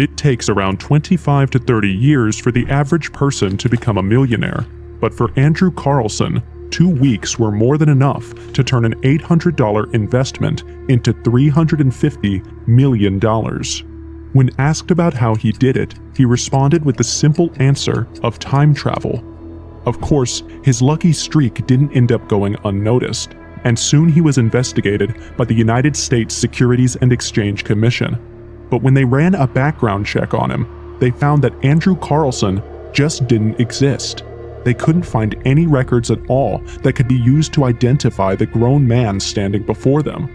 It takes around 25 to 30 years for the average person to become a millionaire, but for Andrew Carlson, 2 weeks were more than enough to turn an $800 investment into $350 million. When asked about how he did it, he responded with the simple answer of time travel. Of course, his lucky streak didn't end up going unnoticed, and soon he was investigated by the United States Securities and Exchange Commission. But when they ran a background check on him, they found that Andrew Carlson just didn't exist. They couldn't find any records at all that could be used to identify the grown man standing before them.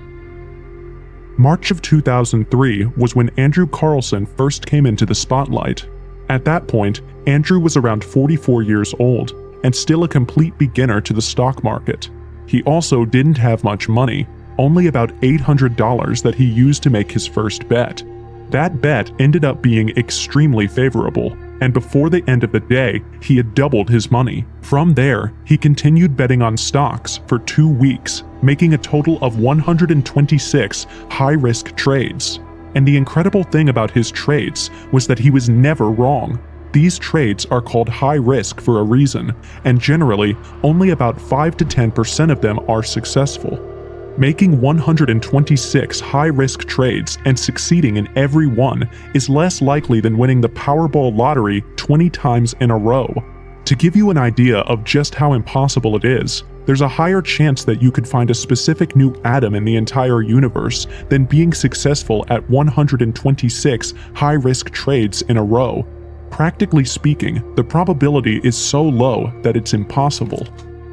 March of 2003 was when Andrew Carlson first came into the spotlight. At that point, Andrew was around 44 years old and still a complete beginner to the stock market. He also didn't have much money, only about $800 that he used to make his first bet. That bet ended up being extremely favorable, and before the end of the day, he had doubled his money. From there, he continued betting on stocks for 2 weeks, making a total of 126 high-risk trades. And the incredible thing about his trades was that he was never wrong. These trades are called high risk for a reason, and generally, only about 5 to 10% of them are successful. Making 126 high-risk trades and succeeding in every one is less likely than winning the Powerball lottery 20 times in a row. To give you an idea of just how impossible it is, there's a higher chance that you could find a specific new atom in the entire universe than being successful at 126 high-risk trades in a row. Practically speaking, the probability is so low that it's impossible.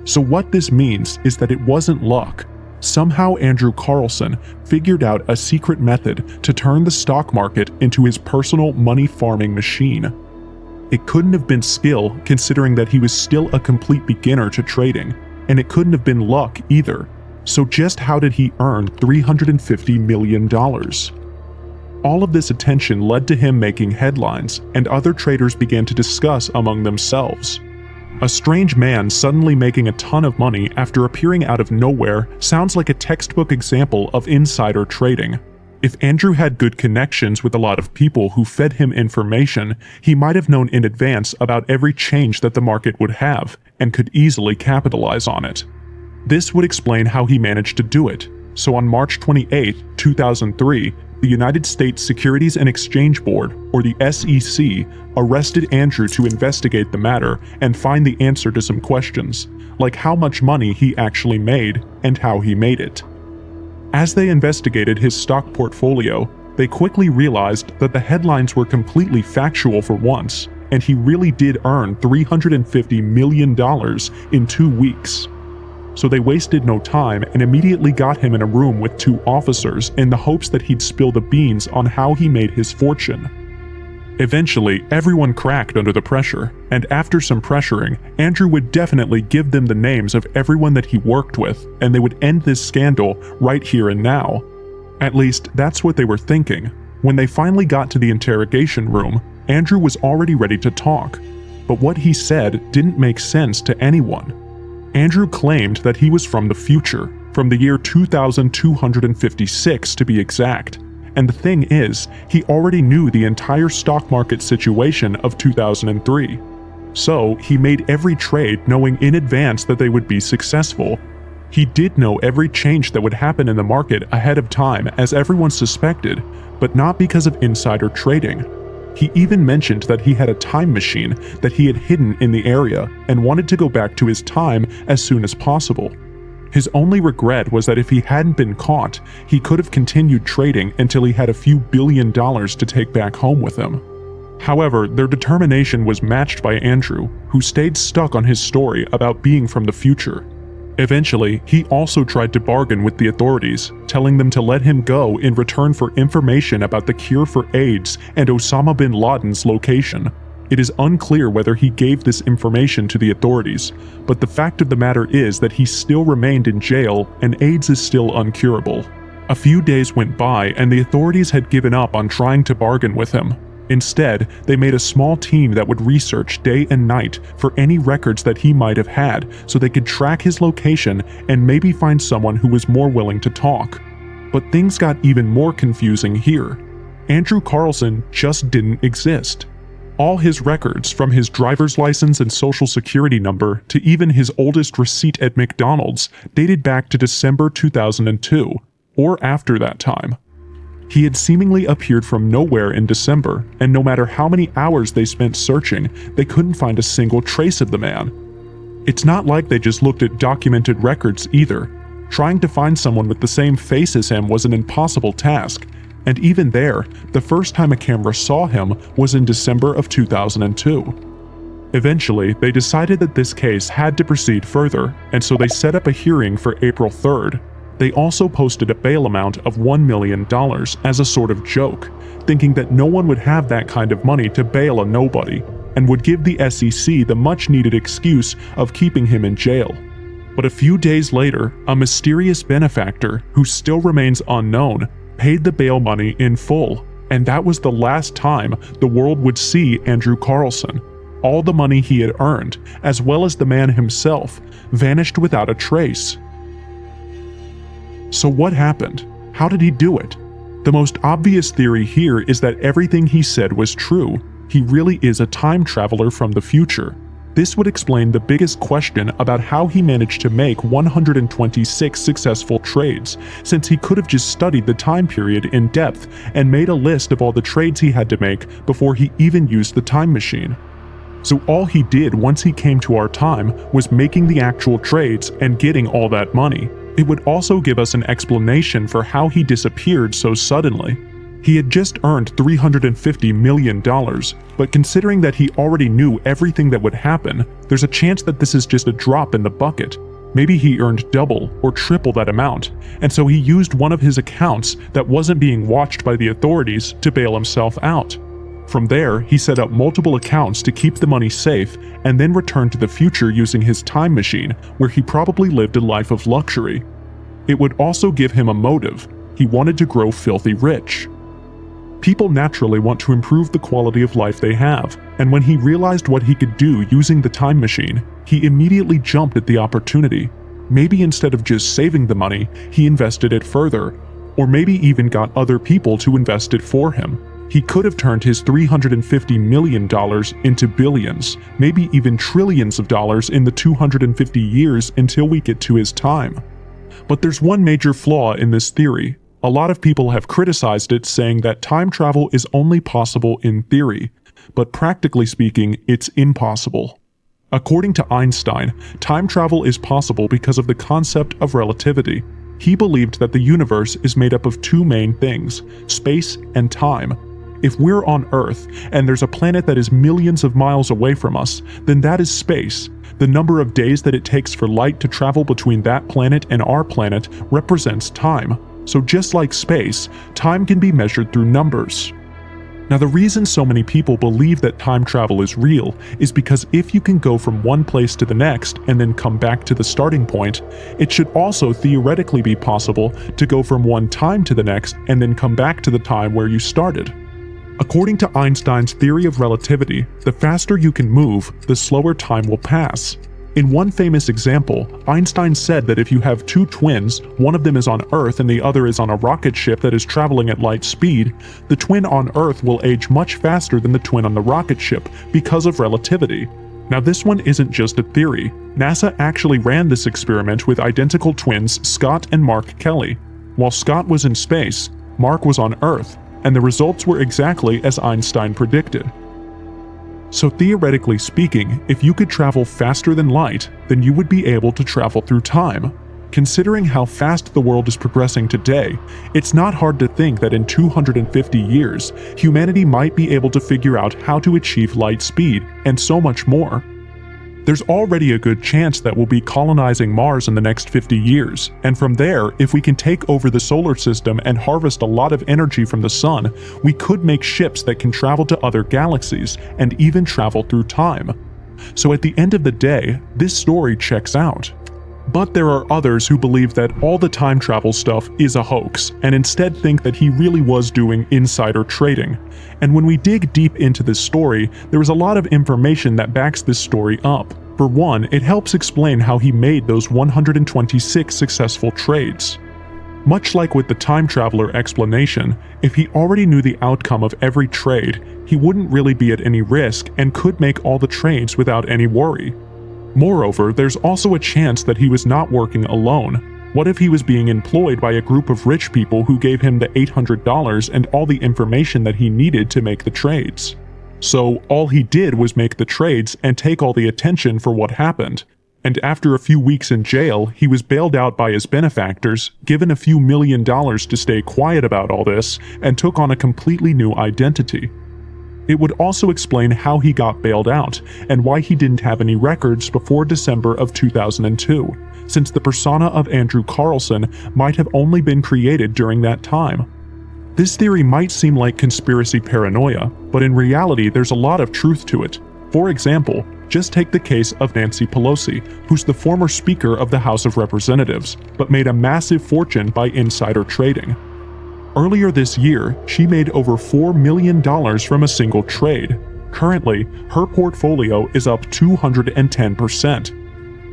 So what this means is that it wasn't luck. Somehow Andrew Carlson figured out a secret method to turn the stock market into his personal money-farming machine. It couldn't have been skill, considering that he was still a complete beginner to trading, and it couldn't have been luck either. So just how did he earn $350 million? All of this attention led to him making headlines, and other traders began to discuss among themselves. A strange man suddenly making a ton of money after appearing out of nowhere sounds like a textbook example of insider trading. If Andrew had good connections with a lot of people who fed him information, he might have known in advance about every change that the market would have, and could easily capitalize on it. This would explain how he managed to do it. So on March 28, 2003, the United States Securities and Exchange Board, or the SEC, arrested Andrew to investigate the matter and find the answer to some questions, like how much money he actually made and how he made it. As they investigated his stock portfolio, they quickly realized that the headlines were completely factual for once, and he really did earn $350 million in 2 weeks. So they wasted no time and immediately got him in a room with 2 officers in the hopes that he'd spill the beans on how he made his fortune. Eventually, everyone cracked under the pressure, and after some pressuring, Andrew would definitely give them the names of everyone that he worked with, and they would end this scandal right here and now. At least, that's what they were thinking. When they finally got to the interrogation room, Andrew was already ready to talk, but what he said didn't make sense to anyone. Andrew claimed that he was from the future, from the year 2256 to be exact. And the thing is, he already knew the entire stock market situation of 2003. So, he made every trade knowing in advance that they would be successful. He did know every change that would happen in the market ahead of time, as everyone suspected, but not because of insider trading. He even mentioned that he had a time machine that he had hidden in the area and wanted to go back to his time as soon as possible. His only regret was that if he hadn't been caught, he could have continued trading until he had a few $billion to take back home with him. However, their determination was matched by Andrew, who stayed stuck on his story about being from the future. Eventually, he also tried to bargain with the authorities, telling them to let him go in return for information about the cure for AIDS and Osama bin Laden's location. It is unclear whether he gave this information to the authorities, but the fact of the matter is that he still remained in jail and AIDS is still uncurable. A few days went by and the authorities had given up on trying to bargain with him. Instead, they made a small team that would research day and night for any records that he might have had so they could track his location and maybe find someone who was more willing to talk. But things got even more confusing here. Andrew Carlson just didn't exist. All his records, from his driver's license and social security number to even his oldest receipt at McDonald's, dated back to December 2002, or after that time. He had seemingly appeared from nowhere in December, and no matter how many hours they spent searching, they couldn't find a single trace of the man. It's not like they just looked at documented records either. Trying to find someone with the same face as him was an impossible task, and even there, the first time a camera saw him was in December of 2002. Eventually, they decided that this case had to proceed further, and so they set up a hearing for April 3rd. They also posted a bail amount of $1 million as a sort of joke, thinking that no one would have that kind of money to bail a nobody, and would give the SEC the much-needed excuse of keeping him in jail. But a few days later, a mysterious benefactor, who still remains unknown, paid the bail money in full, and that was the last time the world would see Andrew Carlson. All the money he had earned, as well as the man himself, vanished without a trace. So what happened? How did he do it? The most obvious theory here is that everything he said was true. He really is a time traveler from the future. This would explain the biggest question about how he managed to make 126 successful trades, since he could have just studied the time period in depth and made a list of all the trades he had to make before he even used the time machine. So all he did once he came to our time was making the actual trades and getting all that money. It would also give us an explanation for how he disappeared so suddenly. He had just earned $350 million, but considering that he already knew everything that would happen, there's a chance that this is just a drop in the bucket. Maybe he earned double or triple that amount, and so he used one of his accounts that wasn't being watched by the authorities to bail himself out. From there, he set up multiple accounts to keep the money safe and then returned to the future using his time machine, where he probably lived a life of luxury. It would also give him a motive. He wanted to grow filthy rich. People naturally want to improve the quality of life they have, and when he realized what he could do using the time machine, he immediately jumped at the opportunity. Maybe instead of just saving the money, he invested it further, or maybe even got other people to invest it for him. He could have turned his $350 million into billions, maybe even trillions of dollars in the 250 years until we get to his time. But there's one major flaw in this theory. A lot of people have criticized it, saying that time travel is only possible in theory, but practically speaking, it's impossible. According to Einstein, time travel is possible because of the concept of relativity. He believed that the universe is made up of two main things, space and time. If we're on Earth, and there's a planet that is millions of miles away from us, then that is space. The number of days that it takes for light to travel between that planet and our planet represents time. So just like space, time can be measured through numbers. Now, the reason so many people believe that time travel is real is because if you can go from one place to the next and then come back to the starting point, it should also theoretically be possible to go from one time to the next and then come back to the time where you started. According to Einstein's theory of relativity, the faster you can move, the slower time will pass. In one famous example, Einstein said that if you have two twins, one of them is on Earth and the other is on a rocket ship that is traveling at light speed, the twin on Earth will age much faster than the twin on the rocket ship because of relativity. Now, this one isn't just a theory. NASA actually ran this experiment with identical twins Scott and Mark Kelly. While Scott was in space, Mark was on Earth, and the results were exactly as Einstein predicted. So theoretically speaking, if you could travel faster than light, then you would be able to travel through time. Considering how fast the world is progressing today, it's not hard to think that in 250 years, humanity might be able to figure out how to achieve light speed, and so much more. There's already a good chance that we'll be colonizing Mars in the next 50 years, and from there, if we can take over the solar system and harvest a lot of energy from the sun, we could make ships that can travel to other galaxies and even travel through time. So at the end of the day, this story checks out. But there are others who believe that all the time travel stuff is a hoax, and instead think that he really was doing insider trading. And when we dig deep into this story, there is a lot of information that backs this story up. For one, it helps explain how he made those 126 successful trades. Much like with the time traveler explanation, if he already knew the outcome of every trade, he wouldn't really be at any risk and could make all the trades without any worry. Moreover, there's also a chance that he was not working alone. What if he was being employed by a group of rich people who gave him the $800 and all the information that he needed to make the trades? So all he did was make the trades and take all the attention for what happened. And after a few weeks in jail, he was bailed out by his benefactors, given a few $1 million to stay quiet about all this, and took on a completely new identity. It would also explain how he got bailed out, and why he didn't have any records before December of 2002, since the persona of Andrew Carlson might have only been created during that time. This theory might seem like conspiracy paranoia, but in reality there's a lot of truth to it. For example, just take the case of Nancy Pelosi, who's the former Speaker of the House of Representatives, but made a massive fortune by insider trading. Earlier this year, she made over $4 million from a single trade. Currently, her portfolio is up 210%.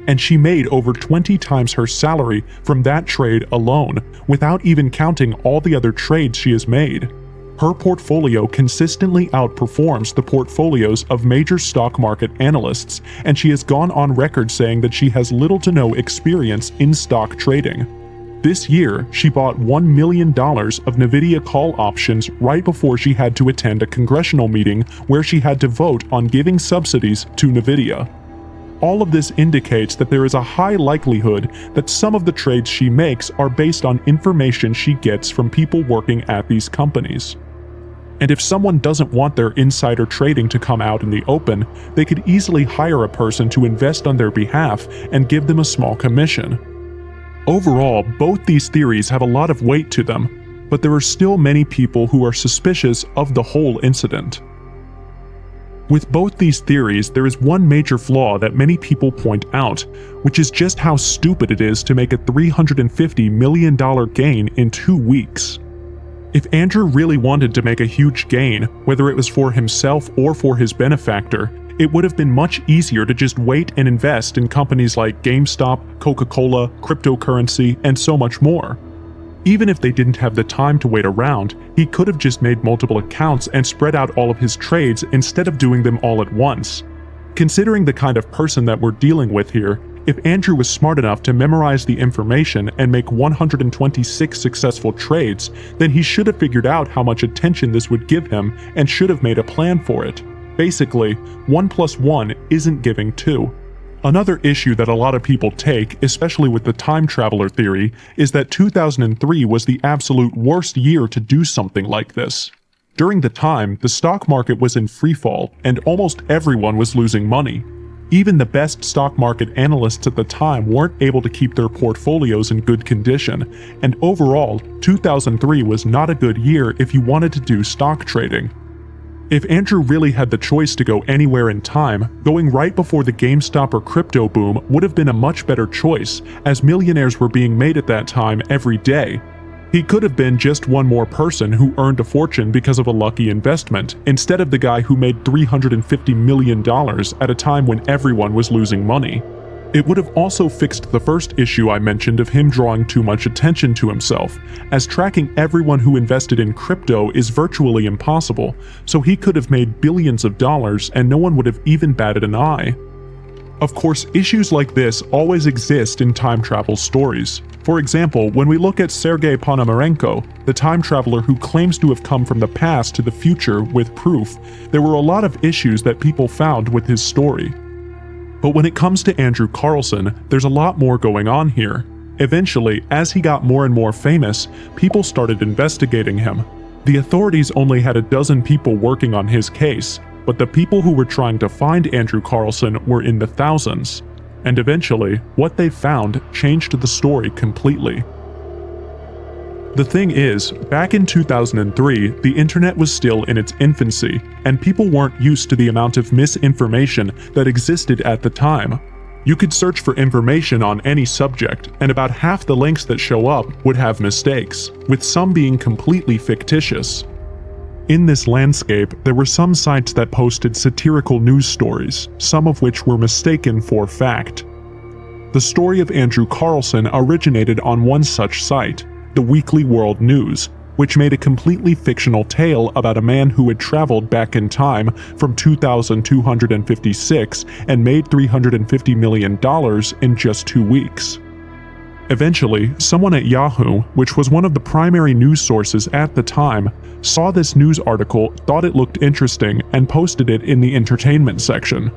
And she made over 20 times her salary from that trade alone, without even counting all the other trades she has made. Her portfolio consistently outperforms the portfolios of major stock market analysts, and she has gone on record saying that she has little to no experience in stock trading. This year, she bought $1 million of Nvidia call options right before she had to attend a congressional meeting where she had to vote on giving subsidies to Nvidia. All of this indicates that there is a high likelihood that some of the trades she makes are based on information she gets from people working at these companies. And if someone doesn't want their insider trading to come out in the open, they could easily hire a person to invest on their behalf and give them a small commission. Overall, both these theories have a lot of weight to them, but there are still many people who are suspicious of the whole incident. With both these theories, there is one major flaw that many people point out, which is just how stupid it is to make a $350 million gain in 2 weeks. If Andrew really wanted to make a huge gain, whether it was for himself or for his benefactor, it would have been much easier to just wait and invest in companies like GameStop, Coca-Cola, cryptocurrency, and so much more. Even if they didn't have the time to wait around, he could have just made multiple accounts and spread out all of his trades instead of doing them all at once. Considering the kind of person that we're dealing with here, if Andrew was smart enough to memorize the information and make 126 successful trades, then he should have figured out how much attention this would give him and should have made a plan for it. Basically, 1 + 1 isn't giving 2. Another issue that a lot of people take, especially with the time traveler theory, is that 2003 was the absolute worst year to do something like this. During the time, the stock market was in freefall, and almost everyone was losing money. Even the best stock market analysts at the time weren't able to keep their portfolios in good condition, and overall, 2003 was not a good year if you wanted to do stock trading. If Andrew really had the choice to go anywhere in time, going right before the GameStop or crypto boom would have been a much better choice, as millionaires were being made at that time every day. He could have been just one more person who earned a fortune because of a lucky investment, instead of the guy who made $350 million at a time when everyone was losing money. It would have also fixed the first issue I mentioned of him drawing too much attention to himself, as tracking everyone who invested in crypto is virtually impossible, so he could have made billions of dollars and no one would have even batted an eye. Of course, issues like this always exist in time travel stories. For example, when we look at Sergei Ponomarenko, the time traveler who claims to have come from the past to the future with proof, there were a lot of issues that people found with his story. But when it comes to Andrew Carlson, there's a lot more going on here. Eventually, as he got more and more famous, people started investigating him. The authorities only had a dozen people working on his case, but the people who were trying to find Andrew Carlson were in the thousands. And eventually, what they found changed the story completely. The thing is, back in 2003, the internet was still in its infancy, and people weren't used to the amount of misinformation that existed at the time. You could search for information on any subject, and about half the links that show up would have mistakes, with some being completely fictitious. In this landscape, there were some sites that posted satirical news stories, some of which were mistaken for fact. The story of Andrew Carlson originated on one such site, the Weekly World News, which made a completely fictional tale about a man who had traveled back in time from 2256 and made $350 million in just 2 weeks. Eventually, someone at Yahoo, which was one of the primary news sources at the time, saw this news article, thought it looked interesting, and posted it in the entertainment section.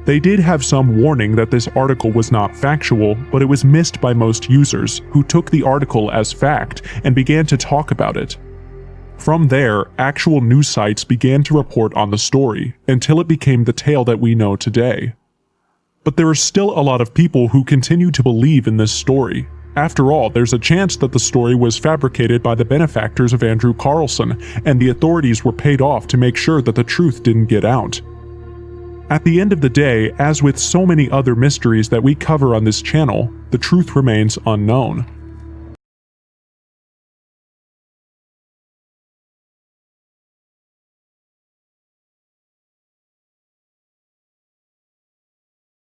They did have some warning that this article was not factual, but it was missed by most users, who took the article as fact and began to talk about it. From there, actual news sites began to report on the story, until it became the tale that we know today. But there are still a lot of people who continue to believe in this story. After all, there's a chance that the story was fabricated by the benefactors of Andrew Carlson, and the authorities were paid off to make sure that the truth didn't get out. At the end of the day, as with so many other mysteries that we cover on this channel, the truth remains unknown.